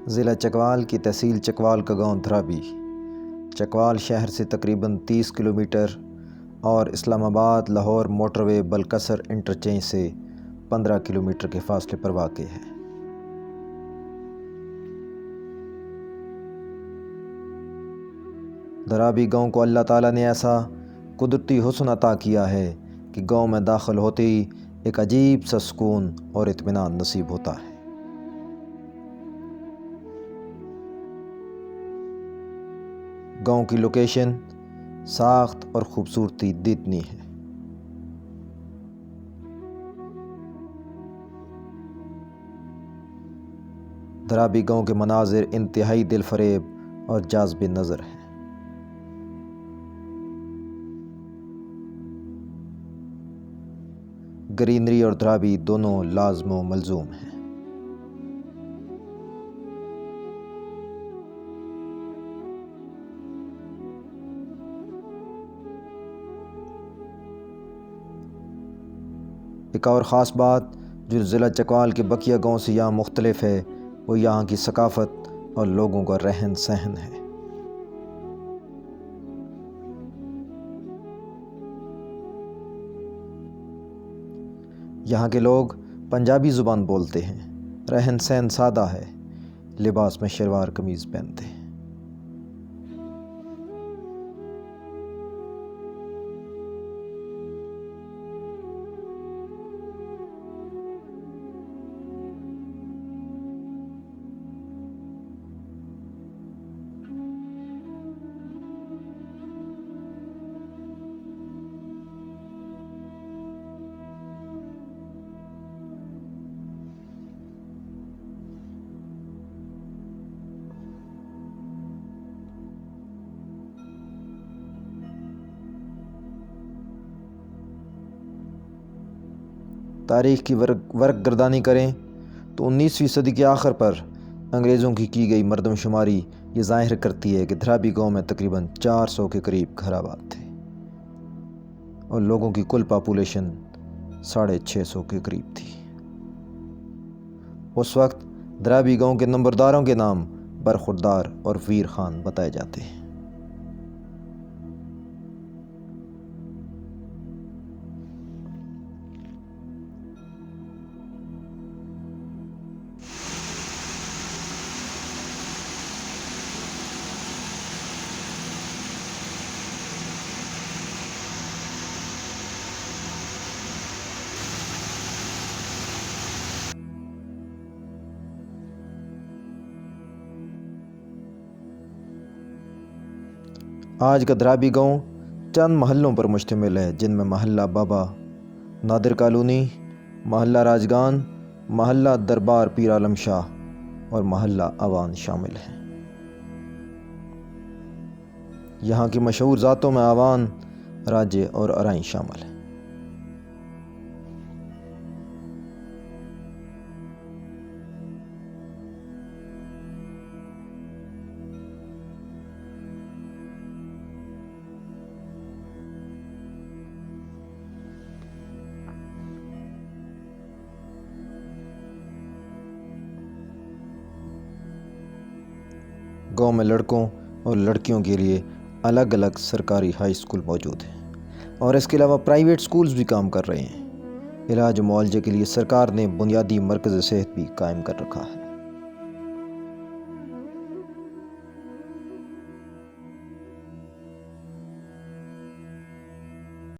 ضلع چکوال کی تحصیل چکوال کا گاؤں دھرابی چکوال شہر سے تقریباً 30 کلومیٹر اور اسلام آباد لاہور موٹر وے بلکسر انٹرچینج سے 15 کلومیٹر کے فاصلے پر واقع ہے۔ دھرابی گاؤں کو اللہ تعالیٰ نے ایسا قدرتی حسن عطا کیا ہے کہ گاؤں میں داخل ہوتے ہی ایک عجیب سا سکون اور اطمینان نصیب ہوتا ہے۔ گاؤں کی لوکیشن، ساخت اور خوبصورتی دیدنی ہے۔ دھرابی گاؤں کے مناظر انتہائی دل فریب اور جاذب نظر ہیں۔ گرینری اور دھرابی دونوں لازم و ملزوم ہیں۔ ایک اور خاص بات جو ضلع چکوال کے بقیہ گاؤں سے یہاں مختلف ہے وہ یہاں کی ثقافت اور لوگوں کا رہن سہن ہے۔ یہاں کے لوگ پنجابی زبان بولتے ہیں، رہن سہن سادہ ہے، لباس میں شلوار قمیض پہنتے ہیں۔ تاریخ کی ورق گردانی کریں تو 19ویں صدی کے آخر پر انگریزوں کی گئی مردم شماری یہ ظاہر کرتی ہے کہ دھرابی گاؤں میں تقریباً 400 کے قریب گھر آباد تھے اور لوگوں کی کل پاپولیشن 650 کے قریب تھی۔ اس وقت دھرابی گاؤں کے نمبرداروں کے نام برخوردار اور ویر خان بتائے جاتے ہیں۔ آج کا دھرابی گاؤں چند محلوں پر مشتمل ہے، جن میں محلہ بابا نادر کالونی، محلہ راجگان، محلہ دربار پیر عالم شاہ اور محلہ اوان شامل ہیں۔ یہاں کی مشہور ذاتوں میں اوان، راجے اور ارائیں شامل ہیں۔ گاؤں میں لڑکوں اور لڑکیوں کے لیے الگ الگ سرکاری ہائی اسکول موجود ہیں اور اس کے علاوہ پرائیویٹ اسکولز بھی کام کر رہے ہیں۔ علاج و معالجے کے لیے سرکار نے بنیادی مرکز صحت بھی قائم کر رکھا ہے۔